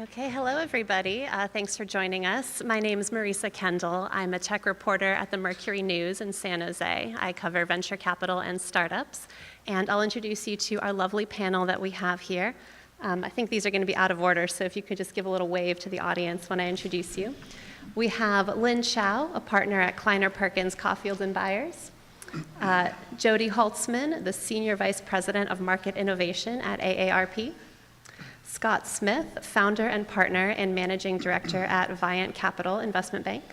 Okay, hello everybody. Thanks for joining us. My name is Marisa, Kendall. I'm a tech reporter at the Mercury News in San Jose. I cover venture capital and startups, and I'll introduce you to our lovely panel that we have here. I think these are going to be out of order, so if you could just give a little wave to the audience when I introduce you. We have Lynne Chou, a partner at Kleiner, Perkins, Caufield, and Byers. Jody Holtzman, the Senior Vice President of Market Innovation at AARP. Scott Smith, founder and partner and managing director at Viant Capital Investment Bank.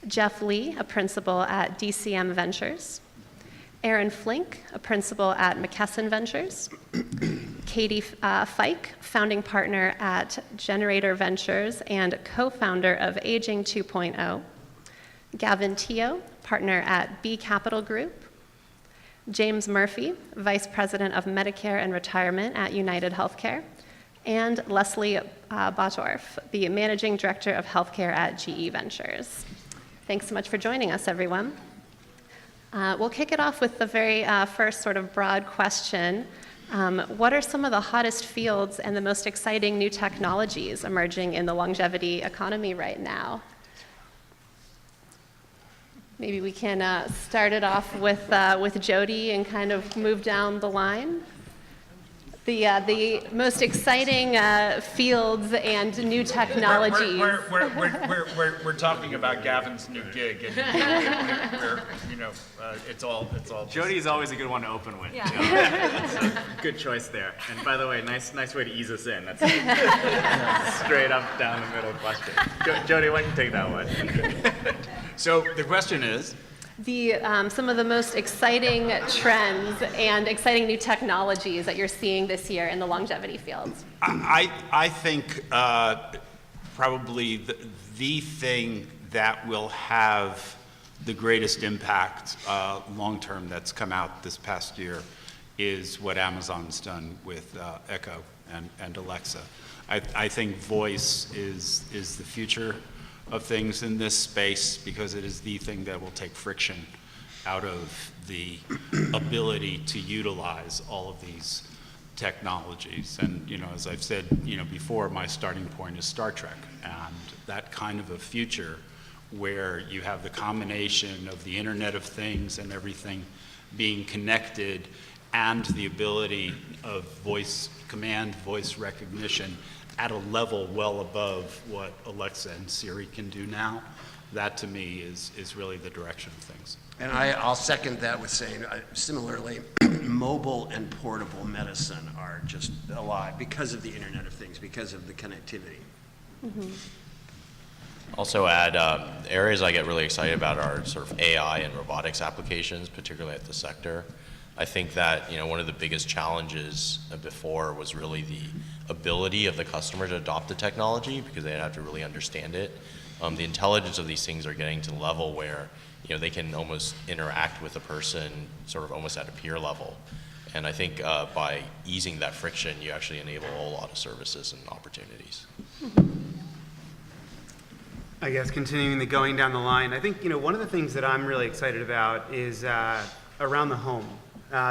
Jeff Lee, a principal at DCM Ventures. Aaron Flink, a principal at McKesson Ventures. Katy Fike, founding partner at Generator Ventures and co-founder of Aging 2.0. Gavin, partner at B Capital Group. James Murphy, vice president of Medicare and Retirement at UnitedHealthcare. And Leslie Bottorff, the managing director of healthcare at GE Ventures. Thanks so much for joining us, everyone. We'll kick it off with the very first sort of broad question. What are some of the hottest fields and the most exciting new technologies emerging in the longevity economy right now? Maybe we can start it off with Jody and kind of move down the line. The most exciting fields and new technologies. We're talking about Gavin's new gig, and it's all. Jody's always a good one to open with. Yeah. That's a good choice there. And by the way, nice way to ease us in. That's straight up down the middle question. Jody, why don't you take that one? So the question is. Some of the most exciting trends and exciting new technologies that you're seeing this year in the longevity fields. I think probably the thing that will have the greatest impact long-term that's come out this past year is what Amazon's done with Echo and Alexa. I think voice is the future of things in this space because it is the thing that will take friction out of the ability to utilize all of these technologies. And as I've said before, my starting point is Star Trek, and that kind of a future where you have the combination of the Internet of Things and everything being connected and the ability of voice recognition at a level well above what Alexa and Siri can do now. That to me is really the direction of things. And I'll second that with saying, similarly, mobile and portable medicine are just alive because of the Internet of Things, because of the connectivity. Mm-hmm. Also add, areas I get really excited about are sort of AI and robotics applications, particularly at the sector. I think that one of the biggest challenges before was really the ability of the customer to adopt the technology because they'd have to really understand it. The intelligence of these things are getting to the level where they can almost interact with a person sort of almost at a peer level. And I think by easing that friction, you actually enable a whole lot of services and opportunities. I guess continuing the going down the line, I think one of the things that I'm really excited about is around the home.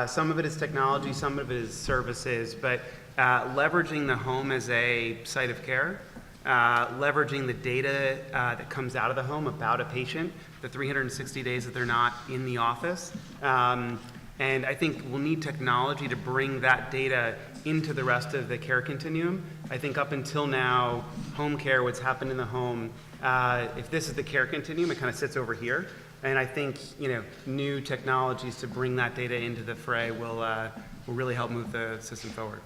Some of it is technology, some of it is services, but leveraging the home as a site of care, leveraging the data that comes out of the home about a patient, the 360 days that they're not in the office. And I think we'll need technology to bring that data into the rest of the care continuum. I think up until now, home care, what's happened in the home, if this is the care continuum, it kind of sits over here. And I think new technologies to bring that data into the fray will really help move the system forward.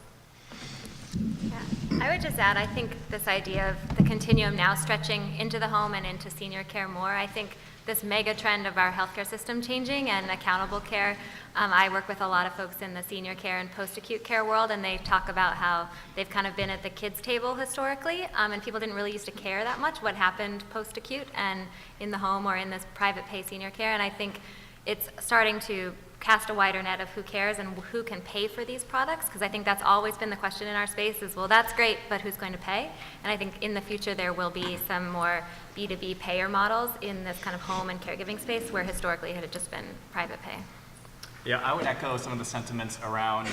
Yeah. I would just add, I think this idea of the continuum now stretching into the home and into senior care more, I think this mega trend of our healthcare system changing and accountable care. I work with a lot of folks in the senior care and post-acute care world, and they talk about how they've kind of been at the kids' table historically, and people didn't really used to care that much what happened post-acute and in the home or in this private pay senior care, and I think it's starting to cast a wider net of who cares and who can pay for these products, because I think that's always been the question in our space is, well, that's great, but who's going to pay? And I think in the future there will be some more B2B payer models in this kind of home and caregiving space where historically it had just been private pay. Yeah, I would echo some of the sentiments around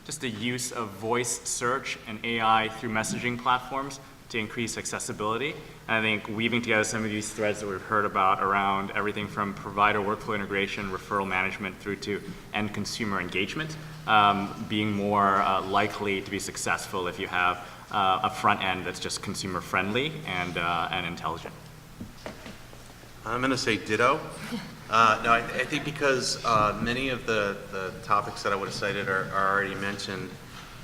just the use of voice search and AI through messaging platforms to increase accessibility. And I think weaving together some of these threads that we've heard about around everything from provider workflow integration, referral management, through to end consumer engagement, being more likely to be successful if you have a front end that's just consumer friendly and intelligent. I'm going to say ditto. No, I think because many of the topics that I would have cited are already mentioned.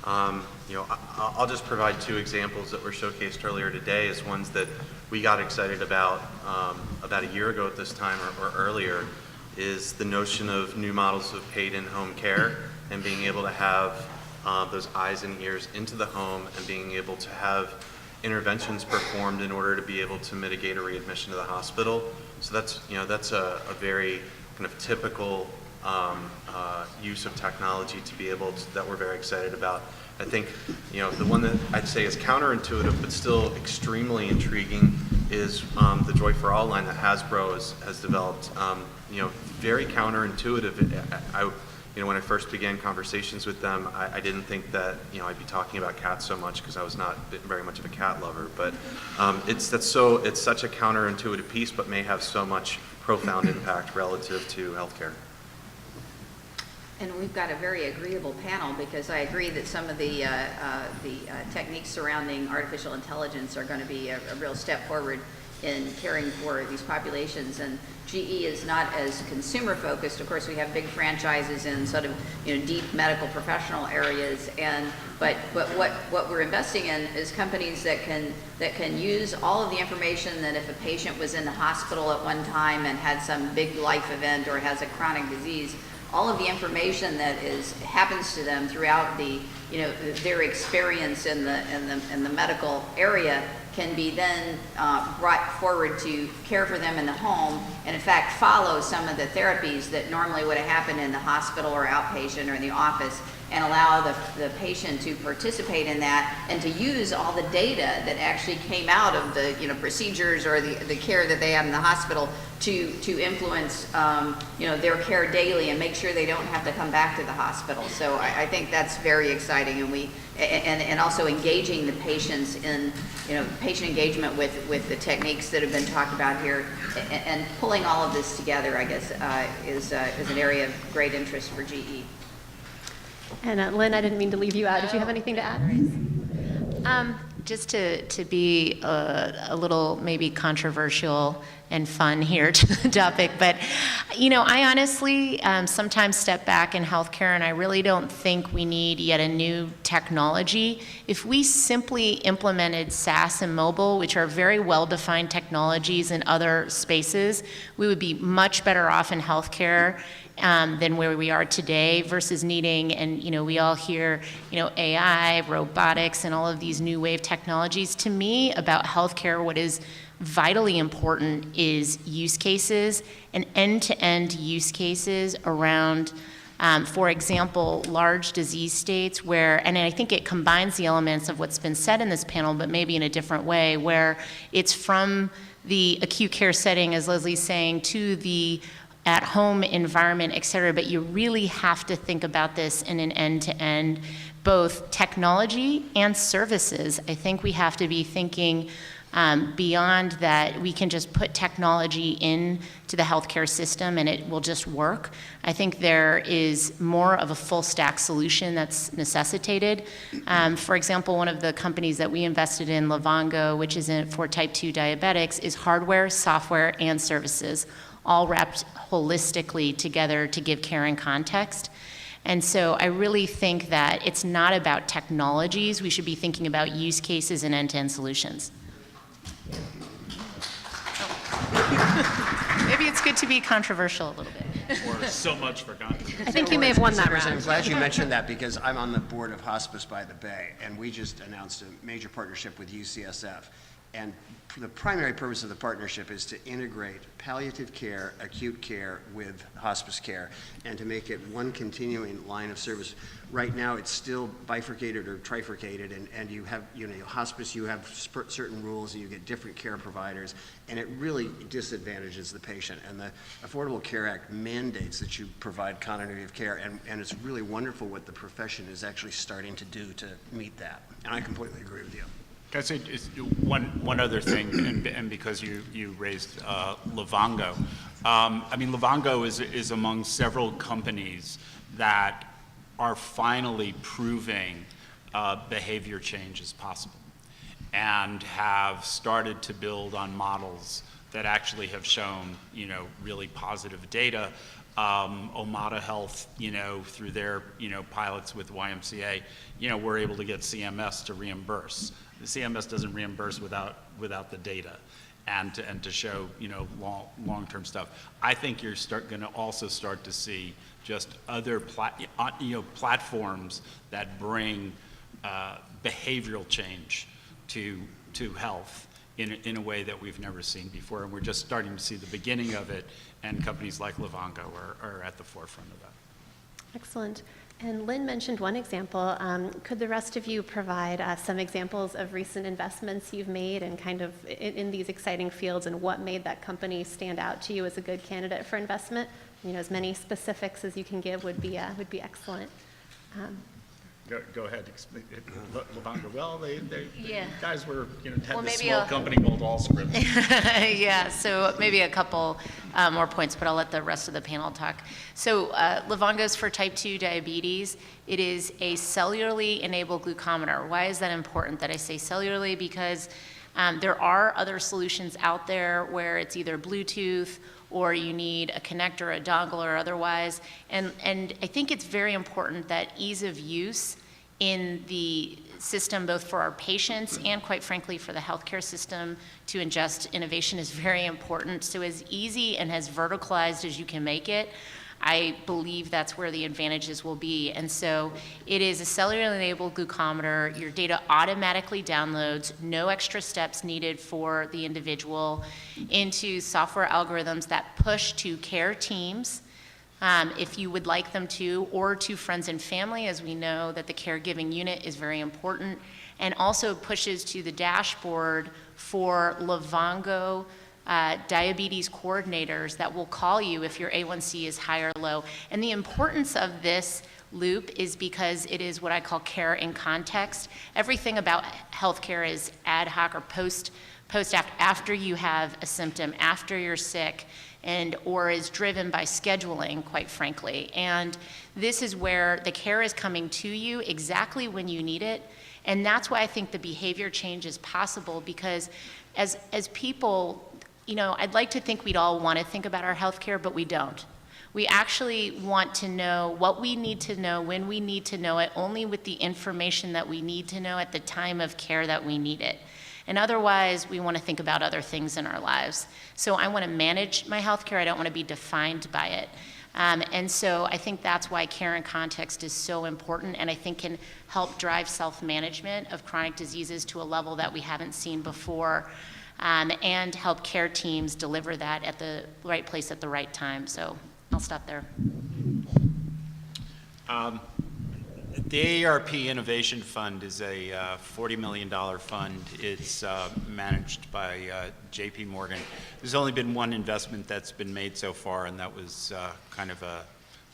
I'll just provide two examples that were showcased earlier today as ones that we got excited about a year ago at this time or earlier, is the notion of new models of paid in-home care and being able to have those eyes and ears into the home and being able to have interventions performed in order to be able to mitigate a readmission to the hospital. So that's a very kind of typical use of technology to be able to, that we're very excited about. I think, the one that I'd say is counterintuitive but still extremely intriguing is the Joy for All line that Hasbro has developed. Very counterintuitive. When I first began conversations with them, I didn't think that, I'd be talking about cats so much because I was not very much of a cat lover, but it's such a counterintuitive piece, but may have so much profound impact relative to healthcare. And we've got a very agreeable panel because I agree that some of the techniques surrounding artificial intelligence are going to be a real step forward in caring for these populations. And GE is not as consumer focused. Of course, we have big franchises in sort of deep medical professional areas, but what we're investing in is companies that can use all of the information that if a patient was in the hospital at one time and had some big life event or has a chronic disease, all of the information that happens to them throughout their experience in the medical area can be then brought forward to care for them in the home, and in fact follow some of the therapies that normally would have happened in the hospital or outpatient or in the office, and allow the patient to participate in that and to use all the data that actually came out of the procedures or the care that they have in the hospital to influence their care daily and make sure they don't have to come back to the hospital. So I think that's very exciting, and also engaging the patients in patient engagement with the techniques that have been talked about here, and pulling all of this together, I guess, is an area of great interest for GE. And Lynn, I didn't mean to leave you out. Did you have anything to add? Just to be a little maybe controversial and fun here to the topic, but I honestly sometimes step back in healthcare, and I really don't think we need yet a new technology. If we simply implemented SaaS and mobile, which are very well-defined technologies in other spaces, we would be much better off in healthcare than where we are today, versus needing, and we all hear AI, robotics, and all of these new wave technologies. To me, about healthcare, what is vitally important is use cases and end-to-end use cases around, for example, large disease states where, and I think it combines the elements of what's been said in this panel, but maybe in a different way, where it's from the acute care setting, as Leslie's saying, to the at-home environment, et cetera, but you really have to think about this in an end-to-end, both technology and services. I think we have to be thinking beyond that. We can just put technology into the healthcare system and it will just work. I think there is more of a full stack solution that's necessitated. For example, one of the companies that we invested in, Livongo, which is for type 2 diabetics, is hardware, software, and services, all wrapped holistically together to give care and context. And so I really think that it's not about technologies. We should be thinking about use cases and end-to-end solutions. Maybe it's good to be controversial a little bit. Or so much for content. I think you may have won that I'm round. glad you mentioned that because I'm on the board of Hospice by the Bay, and we just announced a major partnership with UCSF. And the primary purpose of the partnership is to integrate palliative care, acute care with hospice care, and to make it one continuing line of service. Right now, it's still bifurcated or trifurcated, and you have, hospice, you have certain rules, and you get different care providers, and it really disadvantages the patient. And the Affordable Care Act mandates that you provide continuity of care, and it's really wonderful what the profession is actually starting to do to meet that. And I completely agree with you. Can I say just one other thing, and because you raised Livongo. I mean, Livongo is among several companies that are finally proving behavior change is possible and have started to build on models that actually have shown, really positive data. Omada Health, through their, pilots with YMCA, we're able to get CMS to reimburse. The CMS doesn't reimburse without the data and to show, long-term stuff. I think you're going to also start to see just other platforms that bring behavioral change to health in a way that we've never seen before, and we're just starting to see the beginning of it, and companies like Livongo are at the forefront of that. Excellent. And Lynne mentioned one example. Could the rest of you provide some examples of recent investments you've made and kind of in these exciting fields, and what made that company stand out to you as a good candidate for investment? As many specifics as you can give would be excellent. Go ahead. Livongo. Well, they Yeah. guys were, had Well, this maybe small I'll- company called Allscripts. Yeah, so maybe a couple more points, but I'll let the rest of the panel talk. So Livongo's for type 2 diabetes. It is a cellularly enabled glucometer. Why is that important that I say cellularly? Because there are other solutions out there where it's either Bluetooth or you need a connector, a dongle, or otherwise. And I think it's very important that ease of use in the system, both for our patients and, quite frankly, for the healthcare system to ingest innovation is very important. So as easy and as verticalized as you can make it, I believe that's where the advantages will be. And so it is a cellularly enabled glucometer. Your data automatically downloads, no extra steps needed for the individual, into software algorithms that push to care teams, if you would like them to, or to friends and family, as we know that the caregiving unit is very important, and also pushes to the dashboard for Livongo diabetes coordinators that will call you if your A1C is high or low. And the importance of this loop is because it is what I call care in context. Everything about healthcare is ad hoc or post after you have a symptom, after you're sick, or is driven by scheduling, quite frankly. And this is where the care is coming to you exactly when you need it. And that's why I think the behavior change is possible, because as people, I'd like to think we'd all want to think about our healthcare, but we don't. We actually want to know what we need to know when we need to know it, only with the information that we need to know at the time of care that we need it. And otherwise, we want to think about other things in our lives. So I want to manage my healthcare. I don't want to be defined by it. And so I think that's why care in context is so important, and I think can help drive self-management of chronic diseases to a level that we haven't seen before, and help care teams deliver that at the right place at the right time. So I'll stop there. The AARP Innovation Fund is a $40 million fund. It's managed by JP Morgan. There's only been one investment that's been made so far, and that was kind of a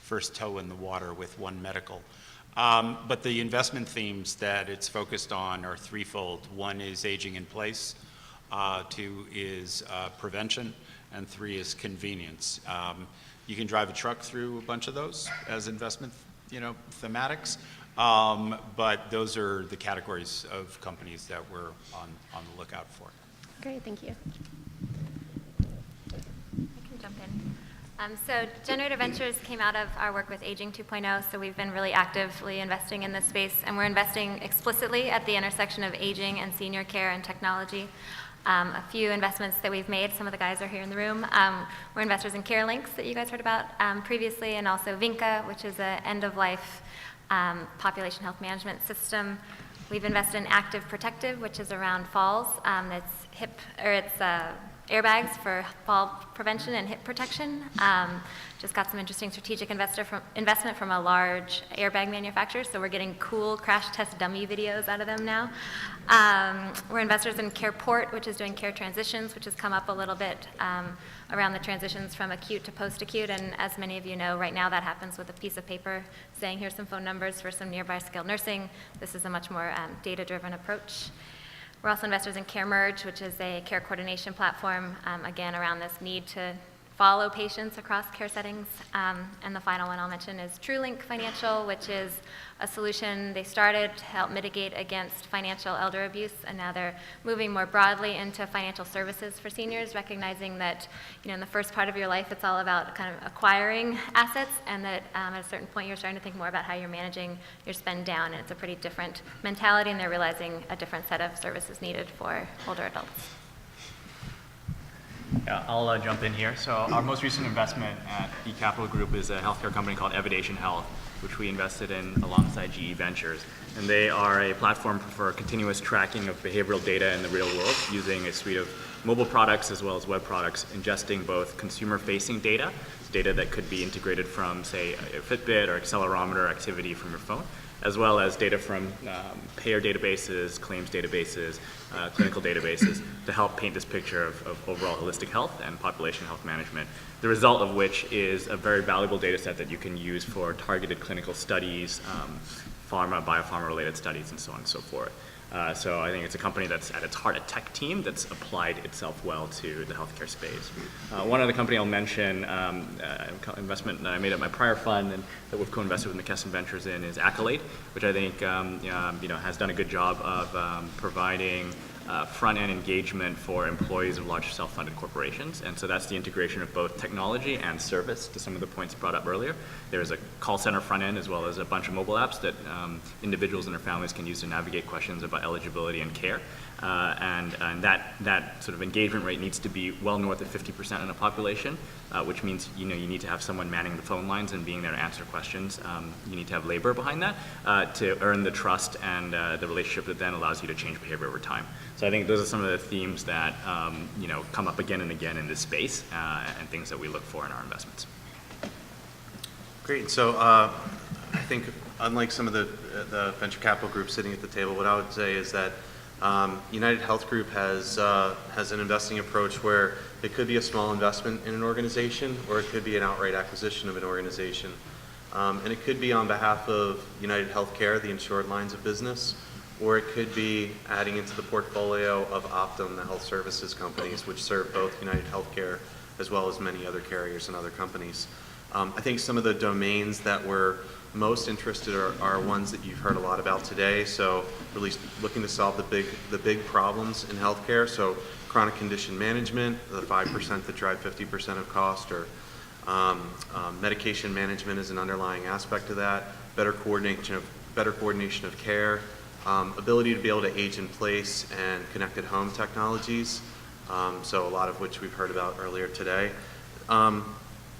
first toe in the water with One Medical. But the investment themes that it's focused on are threefold. One is aging in place, two is prevention, and three is convenience. You can drive a truck through a bunch of those as investment thematics, but those are the categories of companies that we're on the lookout for. Great, thank you. I can jump in. So Generator Ventures came out of our work with Aging 2.0, so we've been really actively investing in this space, and we're investing explicitly at the intersection of aging and senior care and technology. A few investments that we've made, some of the guys are here in the room. We're investors in CareLinks that you guys heard about previously, and also Vinca, which is an end-of-life population health management system. We've invested in Active Protective, which is around falls. It's airbags for fall prevention and hip protection. Just got some interesting strategic investment from a large airbag manufacturer, so we're getting cool crash test dummy videos out of them now. We're investors in CarePort, which is doing care transitions, which has come up a little bit around the transitions from acute to post-acute, and as many of you know, right now that happens with a piece of paper saying here's some phone numbers for some nearby skilled nursing. This is a much more data-driven approach. We're also investors in CareMerge, which is a care coordination platform, again, around this need to follow patients across care settings. And the final one I'll mention is TrueLink Financial, which is a solution they started to help mitigate against financial elder abuse, and now they're moving more broadly into financial services for seniors, recognizing that, in the first part of your life, it's all about kind of acquiring assets, and that at a certain point, you're starting to think more about how you're managing your spend down, and it's a pretty different mentality, and they're realizing a different set of services needed for older adults. Yeah, I'll jump in here. So our most recent investment at the Capital Group is a healthcare company called Evidation Health, which we invested in alongside GE Ventures. And they are a platform for continuous tracking of behavioral data in the real world using a suite of mobile products as well as web products, ingesting both consumer-facing data that could be integrated from, say, a Fitbit or accelerometer activity from your phone, as well as data from payer databases, claims databases, clinical databases, to help paint this picture of overall holistic health and population health management, the result of which is a very valuable data set that you can use for targeted clinical studies, pharma, biopharma-related studies, and so on and so forth. So I think it's a company that's at its heart a tech team that's applied itself well to the healthcare space. One other company I'll mention, investment that I made at my prior fund and that we've co-invested with McKesson Ventures in is Accolade, which I think has done a good job of providing front-end engagement for employees of large self-funded corporations. And so that's the integration of both technology and service, to some of the points brought up earlier. There's a call center front end as well as a bunch of mobile apps that individuals and their families can use to navigate questions about eligibility and care. And that sort of engagement rate needs to be well north of 50% in a population, which means you need to have someone manning the phone lines and being there to answer questions. You need to have labor behind that to earn the trust and the relationship that then allows you to change behavior over time. So I think those are some of the themes that come up again and again in this space and things that we look for in our investments. Great. So I think unlike some of the venture capital groups sitting at the table, what I would say is that UnitedHealth Group has an investing approach where it could be a small investment in an organization, or it could be an outright acquisition of an organization. And it could be on behalf of UnitedHealthcare, the insured lines of business, or it could be adding into the portfolio of Optum, the health services companies, which serve both UnitedHealthcare as well as many other carriers and other companies. I think some of the domains that we're most interested are ones that you've heard a lot about today. So really looking to solve the big problems in healthcare. So chronic condition management, the 5% that drive 50% of cost, or medication management is an underlying aspect of that. Better coordination of care, ability to be able to age in place, and connected home technologies. So a lot of which we've heard about earlier today.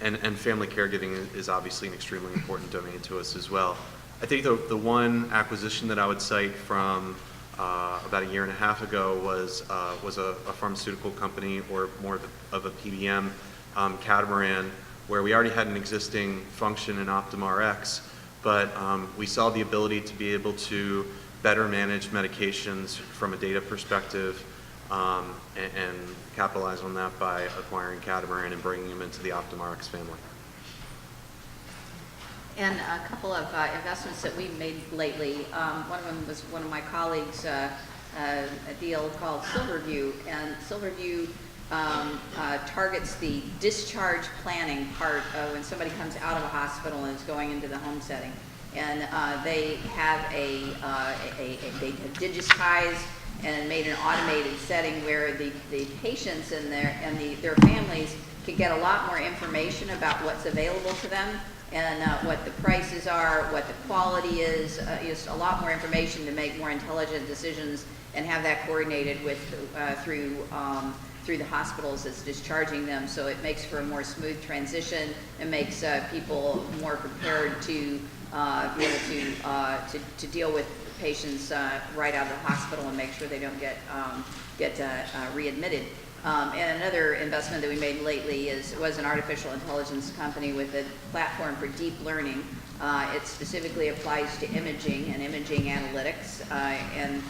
And family caregiving is obviously an extremely important domain to us as well. I think the one acquisition that I would cite from about a year and a half ago was a pharmaceutical company, or more of a PBM, Catamaran, where we already had an existing function in OptumRx, but we saw the ability to be able to better manage medications from a data perspective, and capitalize on that by acquiring Catamaran and bringing them into the OptumRx family. And a couple of investments that we've made lately. One of them was one of my colleagues, a deal called Silverview, and Silverview targets the discharge planning part of when somebody comes out of a hospital and is going into the home setting. And they have they have digitized and made an automated setting where the patients and their families can get a lot more information about what's available to them, and what the prices are, what the quality is, just a lot more information to make more intelligent decisions, and have that coordinated with through the hospitals that's discharging them. So it makes for a more smooth transition and makes people more prepared to be able to deal with patients right out of the hospital and make sure they don't get readmitted. And another investment that we made lately was an artificial intelligence company with a platform for deep learning. It specifically applies to imaging and imaging analytics, and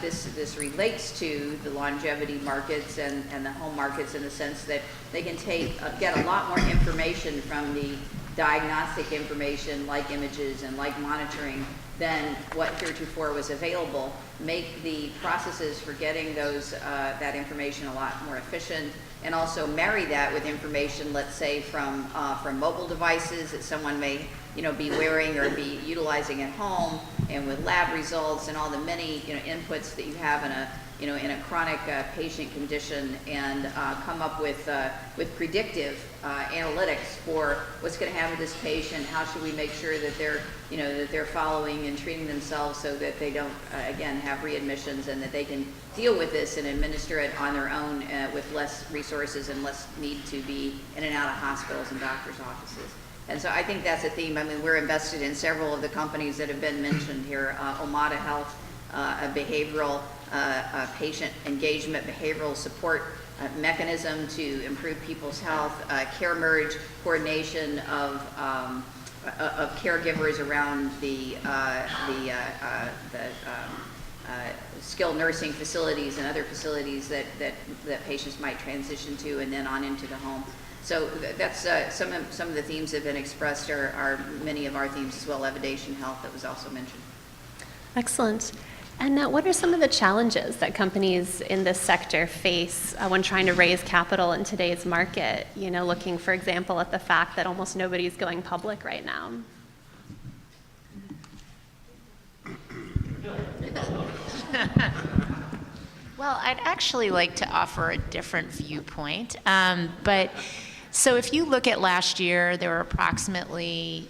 this relates to the longevity markets and the home markets in the sense that they can get a lot more information from the diagnostic information like images and like monitoring than what heretofore was available, make the processes for getting that information a lot more efficient, and also marry that with information, let's say from mobile devices that someone may be wearing or be utilizing at home, and with lab results and all the many inputs that you have in a chronic patient condition, and come up with predictive analytics for what's going to happen to this patient. How should we make sure that they're following and treating themselves so that they don't again have readmissions, and that they can deal with this and administer it on their own with less resources and less need to be in and out of hospitals and doctors' offices. And so I think that's a theme. I mean, we're invested in several of the companies that have been mentioned here. Omada Health, a behavioral patient engagement, behavioral support mechanism to improve people's health, care merge, coordination of caregivers around the skilled nursing facilities and other facilities that patients might transition to, and then on into the home. So that's some of the themes that have been expressed are many of our themes as well. Evidation health that was also mentioned. Excellent. And now, what are some of the challenges that companies in this sector face when trying to raise capital in today's market? Looking, for example, at the fact that almost nobody's going public right now. Well, I'd actually like to offer a different viewpoint. So if you look at last year, there were approximately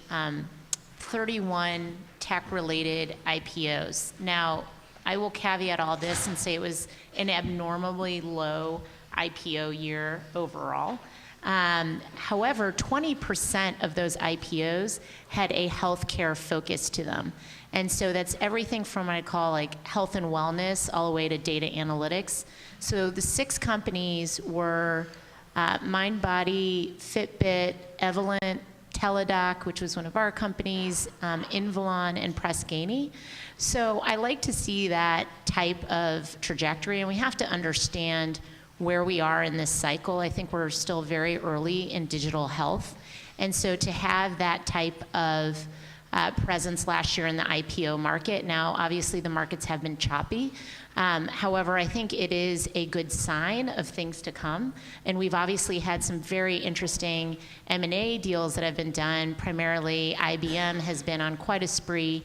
31 tech-related IPOs. Now, I will caveat all this and say it was an abnormally low IPO year overall. However, 20% of those IPOs had a healthcare focus to them. And so that's everything from what I call like health and wellness all the way to data analytics. So the 6 companies were MindBody, Fitbit, Evolent, Teladoc, which was one of our companies, Invalon, and Press Ganey. So I like to see that type of trajectory, and we have to understand where we are in this cycle. I think we're still very early in digital health, and so to have that type of presence last year in the IPO market. Now, obviously, the markets have been choppy. However, I think it is a good sign of things to come. And we've obviously had some very interesting M&A deals that have been done. Primarily, IBM has been on quite a spree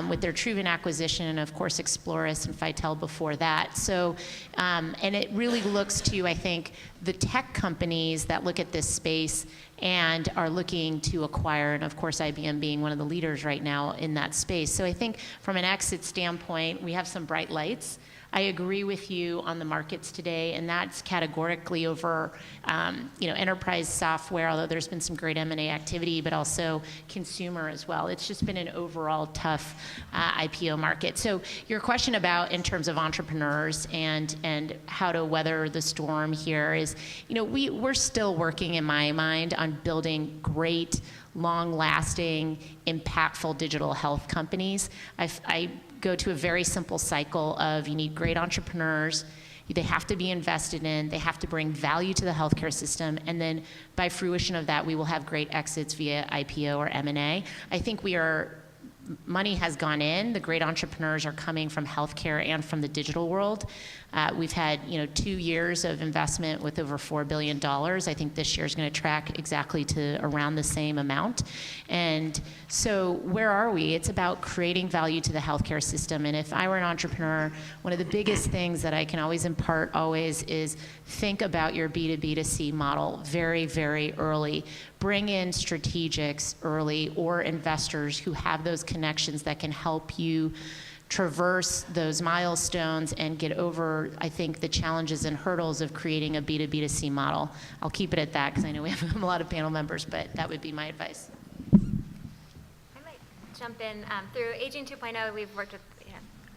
with their Truvin acquisition, and of course, Explorus and Fitel before that. So, and it really looks to, I think, the tech companies that look at this space and are looking to acquire, and of course IBM being one of the leaders right now in that space. So I think from an exit standpoint, we have some bright lights. I agree with you on the markets today, and that's categorically over enterprise software, although there's been some great M&A activity, but also consumer as well. It's just been an overall tough IPO market. So your question about in terms of entrepreneurs and how to weather the storm here is, we're still working in my mind on building great, long-lasting, impactful digital health companies. I go to a very simple cycle of you need great entrepreneurs, they have to be invested in, they have to bring value to the healthcare system, and then by fruition of that, we will have great exits via IPO or M&A. I think money has gone in. The great entrepreneurs are coming from healthcare and from the digital world. We've had 2 years of investment with over $4 billion. I think this year is going to track exactly to around the same amount. And so where are we? It's about creating value to the healthcare system. And if I were an entrepreneur, one of the biggest things that I can always impart is think about your B2B2C model very, very early. Bring in strategics early or investors who have those connections that can help you traverse those milestones and get over, I think, the challenges and hurdles of creating a B2B2C model. I'll keep it at that because I know we have a lot of panel members, but that would be my advice. I might jump in. Through Aging 2.0, we've worked with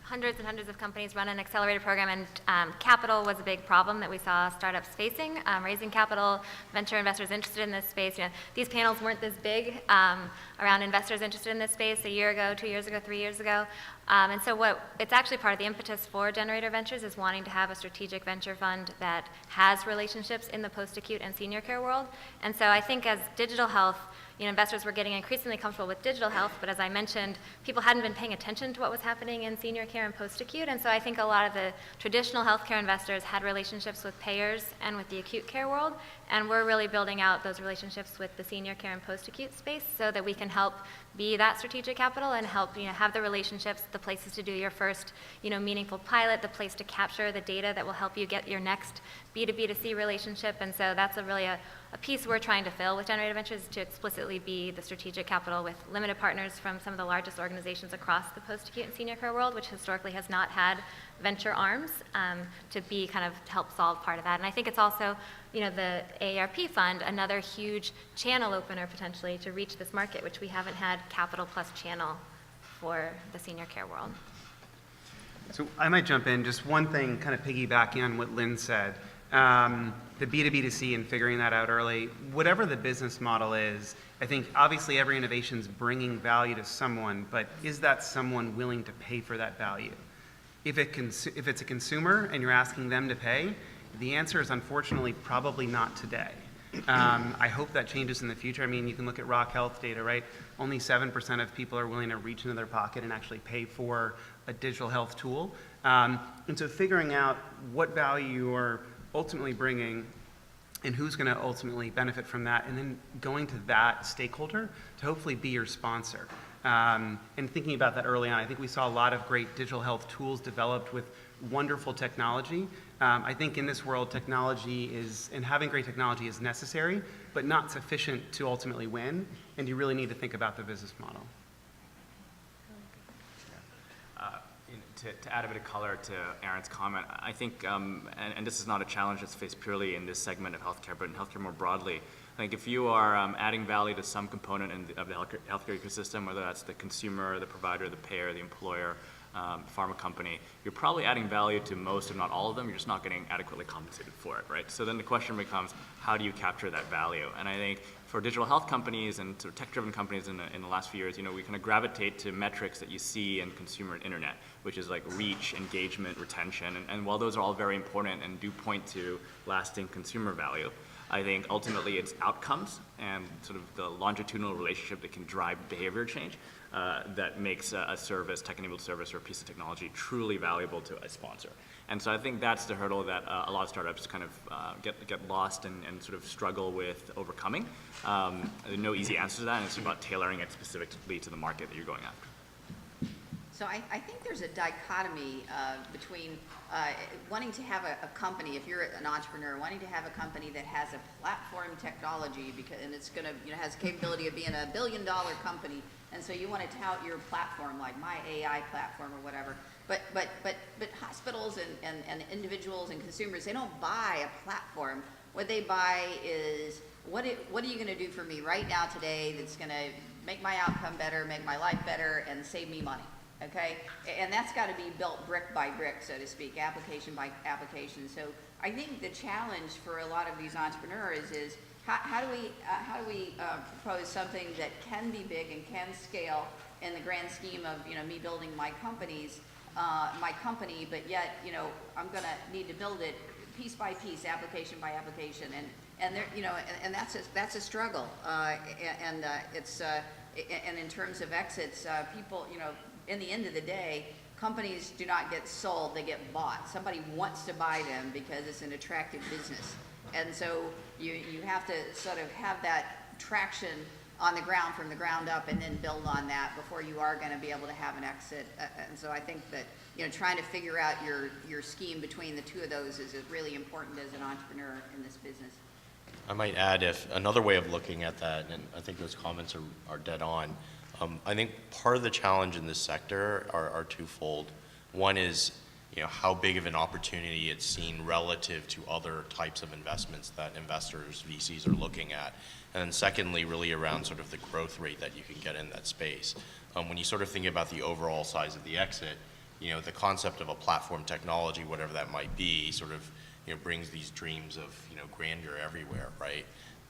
hundreds and hundreds of companies run an accelerator program, and capital was a big problem that we saw startups facing. Raising capital, venture investors interested in this space. These panels weren't this big around investors interested in this space a year ago, 2 years ago, 3 years ago. And so it's actually part of the impetus for Generator Ventures is wanting to have a strategic venture fund that has relationships in the post-acute and senior care world. And so I think as digital health, investors were getting increasingly comfortable with digital health, but as I mentioned, people hadn't been paying attention to what was happening in senior care and post-acute, and so I think a lot of the traditional healthcare investors had relationships with payers and with the acute care world, and we're really building out those relationships with the senior care and post-acute space so that we can help be that strategic capital and help, have the relationships, the places to do your first, meaningful pilot, the place to capture the data that will help you get your next B2B2C relationship, and so that's a piece we're trying to fill with Generator Ventures, to explicitly be the strategic capital with limited partners from some of the largest organizations across the post-acute and senior care world, which historically has not had venture arms, to be kind of to help solve part of that. And I think it's also, the AARP fund, another huge channel opener potentially to reach this market, which we haven't had capital plus channel for the senior care world. So I might jump in, just one thing, kind of piggybacking on what Lynn said. The B2B2C and figuring that out early, whatever the business model is, I think obviously every innovation is bringing value to someone, but is that someone willing to pay for that value? If it's a consumer and you're asking them to pay, the answer is unfortunately probably not today. I hope that changes in the future. I mean, you can look at Rock Health data, right? Only 7% of people are willing to reach into their pocket and actually pay for a digital health tool. And so figuring out what value you're ultimately bringing and who's going to ultimately benefit from that, and then going to that stakeholder to hopefully be your sponsor. And thinking about that early on, I think we saw a lot of great digital health tools developed with wonderful technology. I think in this world, having great technology is necessary, but not sufficient to ultimately win, and you really need to think about the business model. To add a bit of color to Aaron's comment, I think, and this is not a challenge that's faced purely in this segment of healthcare, but in healthcare more broadly, I think if you are adding value to some component of the healthcare ecosystem, whether that's the consumer, the provider, the payer, the employer, pharma company, you're probably adding value to most, if not all of them. You're just not getting adequately compensated for it, right? So then the question becomes, how do you capture that value? And I think for digital health companies and sort of tech-driven companies in the last few years, we kind of gravitate to metrics that you see in consumer and internet, which is like reach, engagement, retention. And while those are all very important and do point to lasting consumer value, I think ultimately it's outcomes and sort of the longitudinal relationship that can drive behavior change that makes a service, tech-enabled service, or a piece of technology truly valuable to a sponsor. And so I think that's the hurdle that a lot of startups kind of get lost and sort of struggle with overcoming. There's no easy answer to that, and it's about tailoring it specifically to the market that you're going after. So I think there's a dichotomy between wanting to have a company, if you're an entrepreneur, wanting to have a company that has a platform technology, and it's going to, has the capability of being $1 billion company, and so you want to tout your platform, like my AI platform or whatever. But hospitals and individuals and consumers, they don't buy a platform. What they buy is, what are you going to do for me right now today that's going to make my outcome better, make my life better, and save me money? Okay, and that's got to be built brick by brick, so to speak, application by application. So I think the challenge for a lot of these entrepreneurs is how do we propose something that can be big and can scale in the grand scheme of me building my company, but yet I'm going to need to build it piece by piece, application by application, and there and that's a struggle, and in terms of exits, people in the end of the day, companies do not get sold, they get bought. Somebody wants to buy them because it's an attractive business. And so you have to sort of have that traction on the ground from the ground up and then build on that before you are going to be able to have an exit. And so I think that trying to figure out your scheme between the two of those is really important as an entrepreneur in this business. I might add, if another way of looking at that, and I think those comments are dead on, I think part of the challenge in this sector are twofold. One is, how big of an opportunity it's seen relative to other types of investments that investors, VCs, are looking at. And then secondly, really around sort of the growth rate that you can get in that space. When you sort of think about the overall size of the exit, the concept of a platform technology, whatever that might be, sort of, brings these dreams of, grandeur everywhere, right?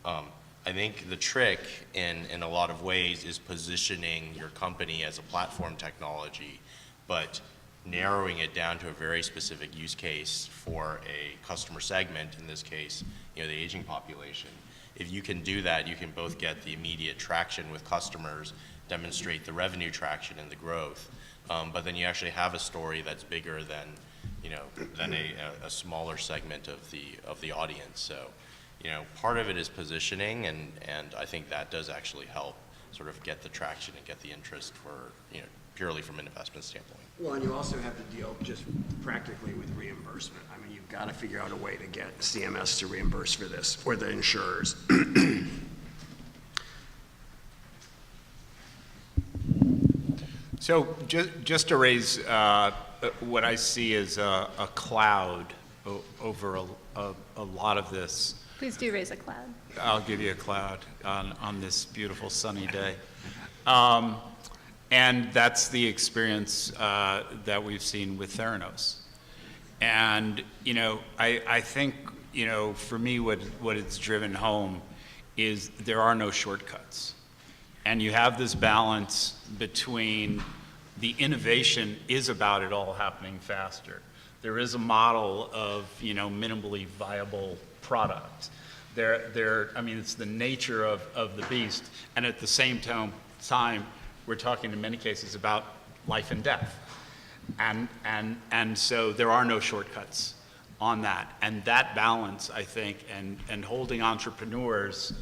I think the trick in a lot of ways is positioning your company as a platform technology, but narrowing it down to a very specific use case for a customer segment, in this case, the aging population. If you can do that, you can both get the immediate traction with customers, demonstrate the revenue traction and the growth, but then you actually have a story that's bigger than, than a smaller segment of the audience. So, part of it is positioning, and I think that does actually help sort of get the traction and get the interest for, purely from an investment standpoint. Well, and you also have to deal just practically with reimbursement. I mean, you've got to figure out a way to get CMS to reimburse for this, or the insurers. So just to raise what I see as a cloud over a lot of this. Please do raise a cloud. I'll give you a cloud on this beautiful sunny day. And that's the experience that we've seen with Theranos. And, I think, for me, what it's driven home is there are no shortcuts. And you have this balance between the innovation is about it all happening faster. There is a model of, minimally viable product. It's the nature of the beast. And at the same time, we're talking in many cases about life and death. And so there are no shortcuts on that. And that balance, I think, and holding entrepreneurs,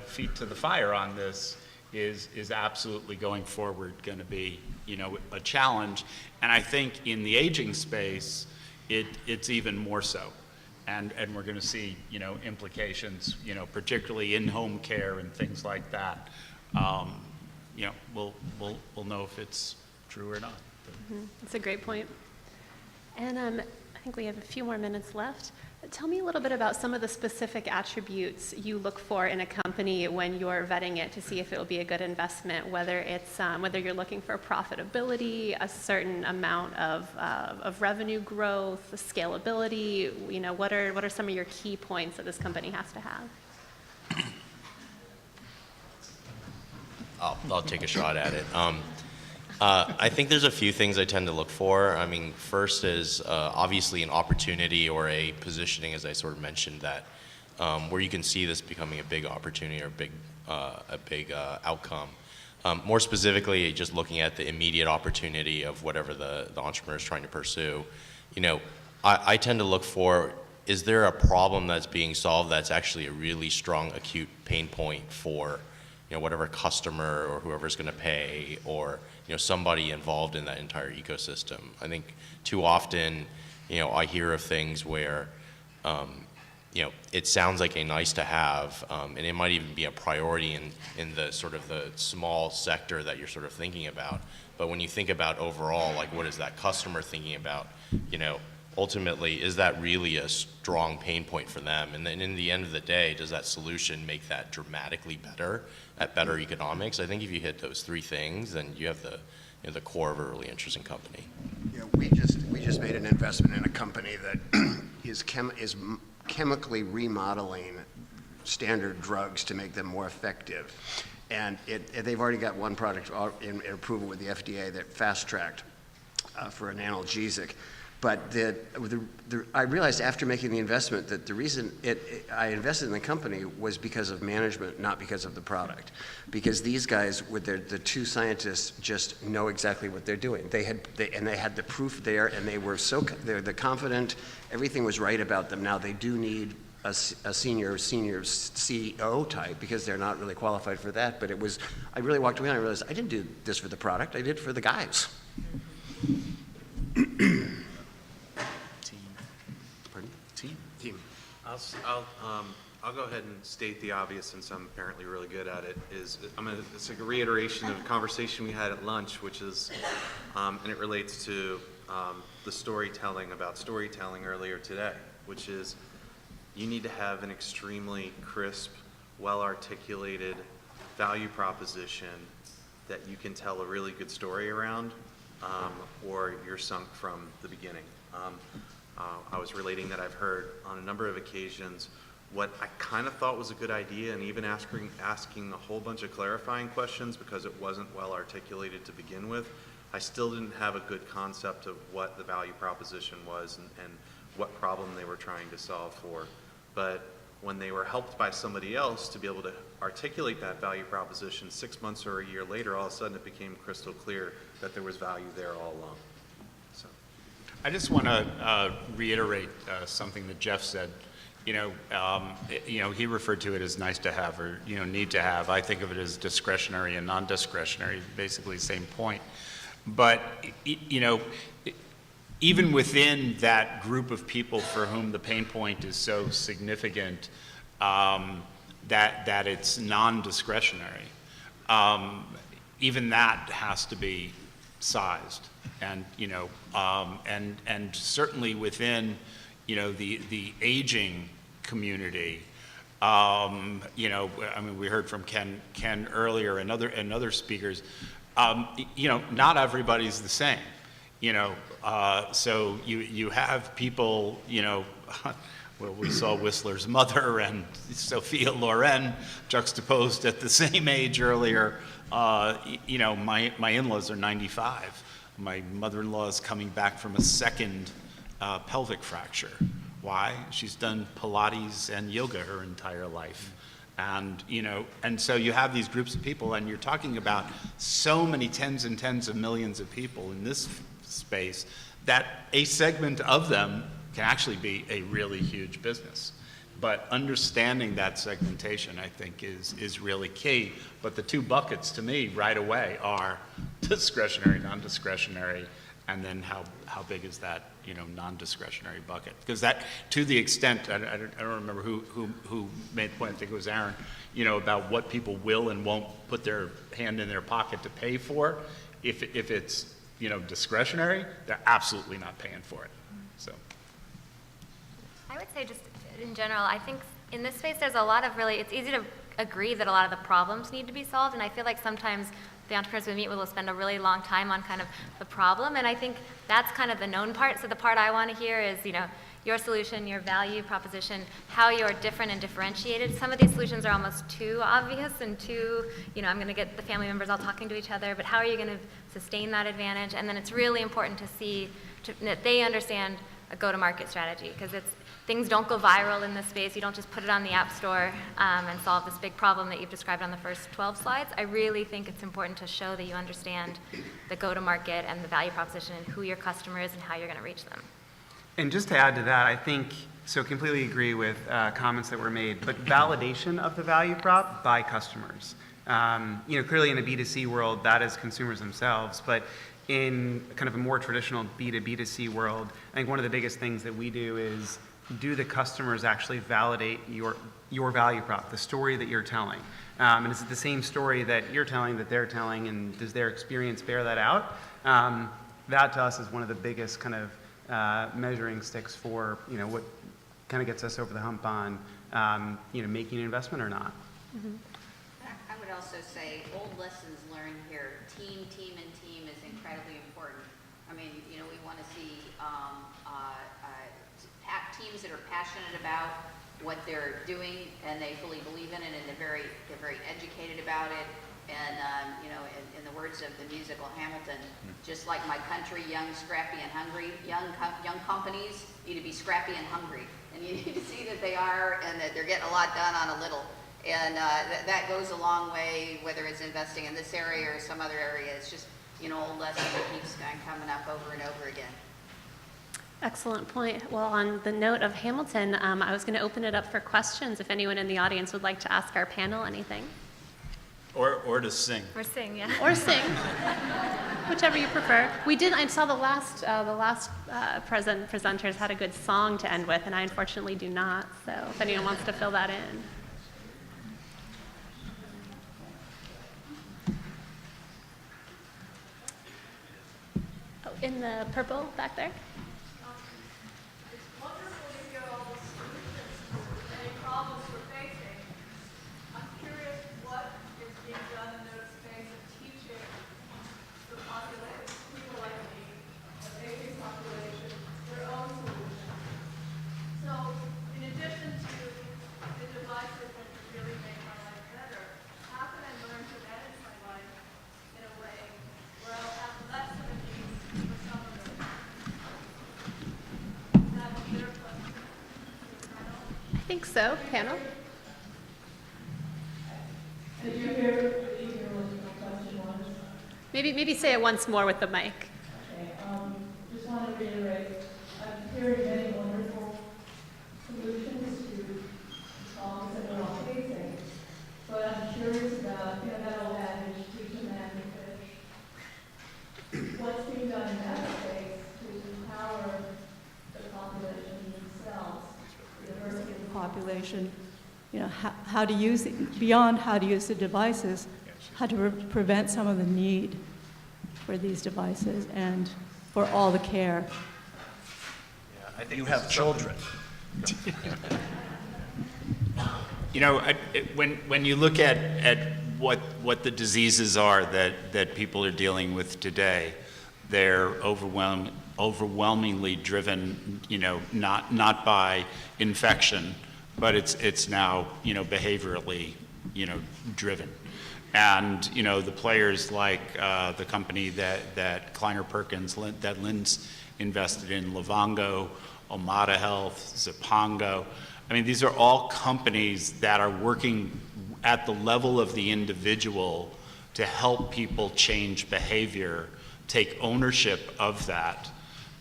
feet to the fire on this is absolutely going forward going to be, a challenge. And I think in the aging space, it's even more so. And we're going to see, implications, particularly in home care and things like that. We'll know if it's true or not. That's a great point. And I think we have a few more minutes left. Tell me a little bit about some of the specific attributes you look for in a company when you're vetting it to see if it'll be a good investment, whether it's whether you're looking for profitability, a certain amount of revenue growth, scalability. What are some of your key points that this company has to have? I'll take a shot at it. I think there's a few things I tend to look for. I mean, first is obviously an opportunity or a positioning, as I sort of mentioned, that where you can see this becoming a big opportunity or a big outcome. More specifically, just looking at the immediate opportunity of whatever the entrepreneur is trying to pursue. I tend to look for, is there a problem that's being solved that's actually a really strong acute pain point for whatever customer or whoever's going to pay, or somebody involved in that entire ecosystem. I think too often, I hear of things where, it sounds like a nice to have, and it might even be a priority in the sort of the small sector that you're sort of thinking about. But when you think about overall, like what is that customer thinking about, ultimately, is that really a strong pain point for them? And then in the end of the day, does that solution make that dramatically better at better economics? I think if you hit those three things, then you have the core of a really interesting company. Yeah, we just made an investment in a company that is chemically remodeling standard drugs to make them more effective. And they've already got one product in approval with the FDA that fast-tracked for an analgesic. But I realized after making the investment that the reason I invested in the company was because of management, not because of the product. Because these guys, with the two scientists, just know exactly what they're doing. They had the proof there, and they're confident. Everything was right about them. Now they do need a senior CEO type because they're not really qualified for that. But I really walked away and I realized I didn't do this for the product. I did it for the guys. Team. I'll go ahead and state the obvious, since I'm apparently really good at it. It's like a reiteration of a conversation we had at lunch, which is, and it relates to the storytelling earlier today, which is you need to have an extremely crisp, well-articulated value proposition that you can tell a really good story around, or you're sunk from the beginning. I was relating that I've heard on a number of occasions what I kind of thought was a good idea, and even asking a whole bunch of clarifying questions because it wasn't well articulated to begin with. I still didn't have a good concept of what the value proposition was and what problem they were trying to solve for. But when they were helped by somebody else to be able to articulate that value proposition 6 months or a year later, all of a sudden it became crystal clear that there was value there all along. So, I just want to reiterate something that Jeff said. He referred to it as nice to have or, need to have. I think of it as discretionary and non-discretionary, basically the same point. But, even within that group of people for whom the pain point is so significant, that it's non-discretionary, even that has to be sized. And, and certainly within, the aging community, we heard from Ken earlier and other speakers, not everybody's the same, so you have people, well, we saw Whistler's mother and Sophia Loren juxtaposed at the same age earlier. My in-laws are 95. My mother-in-law is coming back from a second pelvic fracture. Why? She's done Pilates and yoga her entire life. And, and so you have these groups of people, and you're talking about so many tens and tens of millions of people in this space that a segment of them can actually be a really huge business. But understanding that segmentation, I think, is really key. But the two buckets to me right away are discretionary, non-discretionary, and then how big is that, non-discretionary bucket? Because that, to the extent, I don't remember who made the point, I think it was Aaron, about what people will and won't put their hand in their pocket to pay for. If it's, discretionary, they're absolutely not paying for it. So. I would say just in general, I think in this space there's a lot of it's easy to agree that a lot of the problems need to be solved, and I feel like sometimes the entrepreneurs we meet with will spend a really long time on kind of the problem, and I think that's kind of the known part. So the part I want to hear is, your solution, your value proposition, how you're different and differentiated. Some of these solutions are almost too obvious and too, I'm going to get the family members all talking to each other, but how are you going to sustain that advantage? And then it's really important to see that they understand a go-to-market strategy, because things don't go viral in this space. You don't just put it on the App Store and solve this big problem that you've described on the first 12 slides. I really think it's important to show that you understand the go-to-market and the value proposition and who your customer is and how you're going to reach them. And just to add to that, I think, so completely agree with comments that were made, but validation of the value prop by customers. Clearly in a B2C world, that is consumers themselves, but in kind of a more traditional B2B2C world, I think one of the biggest things that we do is, do the customers actually validate your value prop, the story that you're telling? And is it the same story that you're telling that they're telling, and does their experience bear that out? That to us is one of the biggest kind of measuring sticks for, what kind of gets us over the hump on, making an investment or not. Mm-hmm. I would also say old lessons learned here. Team, and team is incredibly important. I mean, we want to see teams that are passionate about what they're doing and they fully believe in it, and they're very educated about it. And in the words of the musical Hamilton, just like my country, young, scrappy, and hungry, young companies need to be scrappy and hungry, and you need to see that they are, and that they're getting a lot done on a little. And that goes a long way, whether it's investing in this area or some other area. It's just old lesson that keeps coming up over and over again. Excellent point. Well, on the note of Hamilton, I was going to open it up for questions if anyone in the audience would like to ask our panel anything. Or to sing. Or sing, yeah. Or sing, whichever you prefer. I saw the last presenters had a good song to end with, and I unfortunately do not, so if anyone wants to fill that in. Oh, in the purple back there. think so. Panel? Did you hear what my question was? Maybe say it once more with the mic. Okay, just want to reiterate, I'm hearing many wonderful solutions to problems that we're all facing, but I'm curious about, that old adage, teach a man to fish. What's being done in that space to empower the population themselves, the diversity of the population, how to use it, beyond how to use the devices, how to prevent some of the need for these devices and for all the care. I think You this have is children. When you look at what the diseases are that people are dealing with today, they're overwhelmingly driven, not by infection, but it's now, behaviorally, driven. And, the players like the company that Kleiner Perkins, that Lynne's invested in, Livongo, Omada Health, Zipongo. I mean, these are all companies that are working at the level of the individual to help people change behavior, take ownership of that.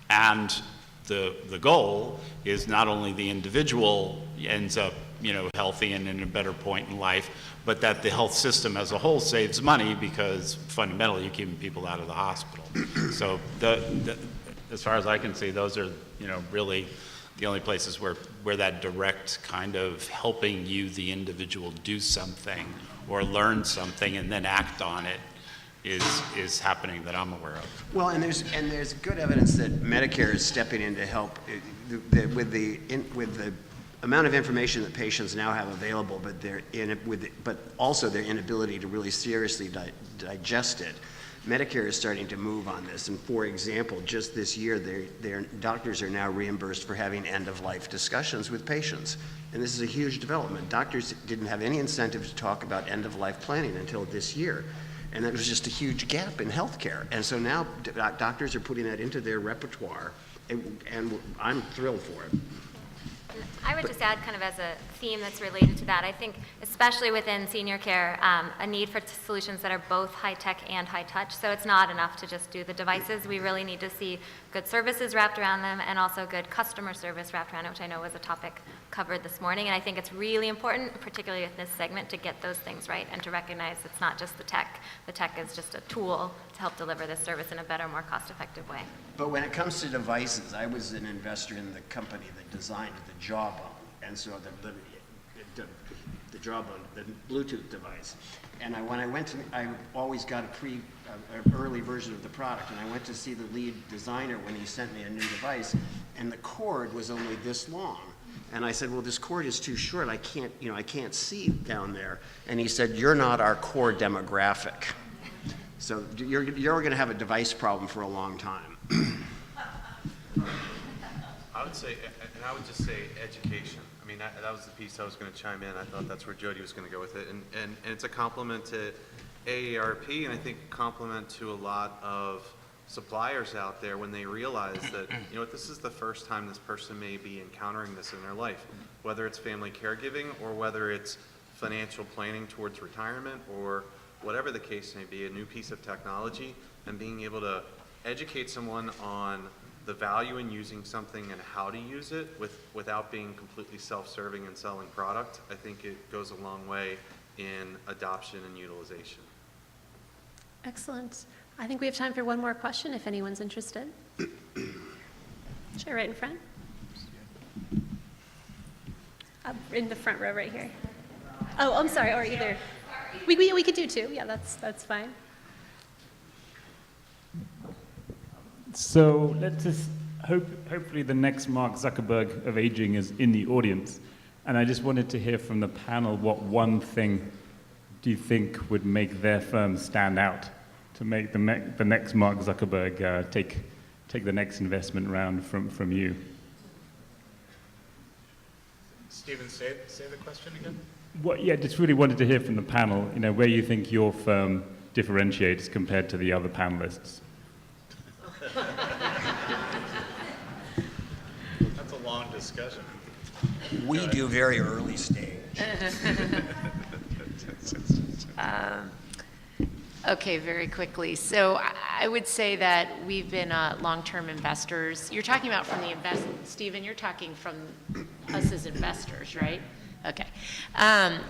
And the goal is not only the individual ends up, healthy and in a better point in life, but that the health system as a whole saves money because fundamentally you're keeping people out of the hospital. So as far as I can see, those are, really the only places where that direct kind of helping you, the individual, do something or learn something and then act on it is happening that I'm aware of. Well, and there's good evidence that Medicare is stepping in to help with the amount of information that patients now have available, but also their inability to really seriously digest it. Medicare is starting to move on this, and for example, just this year, their doctors are now reimbursed for having end-of-life discussions with patients, and this is a huge development. Doctors didn't have any incentive to talk about end-of-life planning until this year, and that was just a huge gap in healthcare. And so now doctors are putting that into their repertoire, and I'm thrilled for it. I would just add kind of as a theme that's related to that, I think especially within senior care, a need for solutions that are both high-tech and high-touch. So it's not enough to just do the devices. We really need to see good services wrapped around them and also good customer service wrapped around it, which I know was a topic covered this morning. And I think it's really important, particularly with this segment, to get those things right and to recognize it's not just the tech. The tech is just a tool to help deliver this service in a better, more cost-effective way. But when it comes to devices, I was an investor in the company that designed the Jawbone, and so the Jawbone, the Bluetooth device. And when I went to, I always got an early version of the product, and I went to see the lead designer when he sent me a new device, and the cord was only this long. And I said, well, this cord is too short. I can't see down there. And he said, you're not our core demographic. So you're going to have a device problem for a long time. I would say, and I would just say education. I mean, that was the piece I was going to chime in. I thought that's where Jody was going to go with it. And it's a compliment to AARP, and I think a compliment to a lot of suppliers out there when they realize that, this is the first time this person may be encountering this in their life, whether it's family caregiving or whether it's financial planning towards retirement or whatever the case may be, a new piece of technology, and being able to educate someone on the value in using something and how to use it without being completely self-serving and selling product, I think it goes a long way in adoption and utilization. Excellent. I think we have time for one more question if anyone's interested. Sure, right in front. In the front row right here. Oh, I'm sorry, or either. We could do two. Yeah, that's fine. So let's just hopefully the next Mark Zuckerberg of aging is in the audience. And I just wanted to hear from the panel, what one thing do you think would make their firm stand out to make the next Mark Zuckerberg take the next investment round from you? Stephen, say the question again. Yeah, just really wanted to hear from the panel, where you think your firm differentiates compared to the other panelists. That's a long discussion. We do very early stage. Okay, very quickly. So I would say that we've been long-term investors. You're talking about from the Stephen, you're talking from us as investors, right? Okay.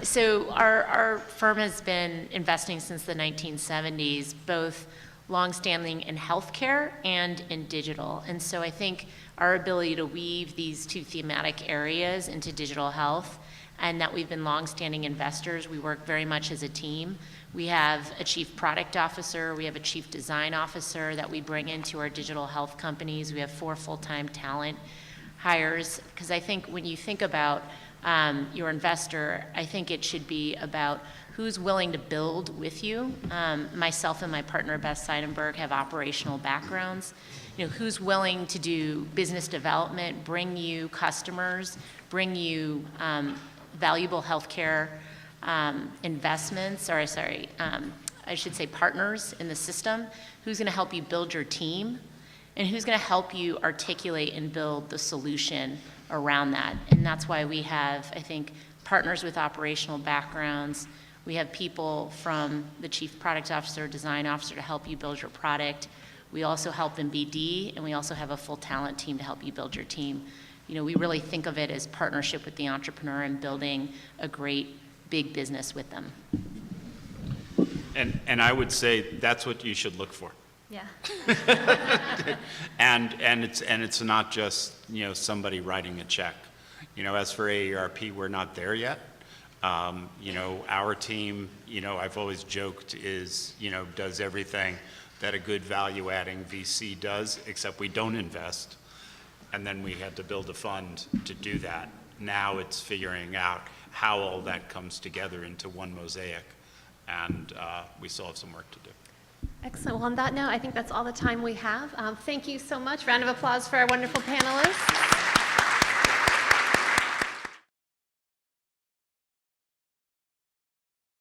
So our firm has been investing since the 1970s, both longstanding in healthcare and in digital. And so I think our ability to weave these two thematic areas into digital health, and that we've been longstanding investors, we work very much as a team. We have a chief product officer, we have a chief design officer that we bring into our digital health companies. We have 4 full-time talent hires, because I think when you think about your investor, I think it should be about who's willing to build with you. Myself and my partner, Beth Seidenberg, have operational backgrounds. Who's willing to do business development, bring you customers, bring you valuable healthcare investments, or I should say partners in the system, who's gonna help you build your team, and who's gonna help you articulate and build the solution around that. And that's why we have, I think, partners with operational backgrounds. We have people from the chief product officer, design officer to help you build your product. We also help in BD, and we also have a full talent team to help you build your team. We really think of it as partnership with the entrepreneur and building a great big business with them. And I would say that's what you should look for. Yeah. And it's not just, somebody writing a check. As for AARP, we're not there yet. Our team, I've always joked is, does everything that a good value-adding VC does, except we don't invest. And then we had to build a fund to do that. Now it's figuring out how all that comes together into one mosaic. And we still have some work to do. Excellent. Well, on that note, I think that's all the time we have. Thank you so much. Round of applause for our wonderful panelists.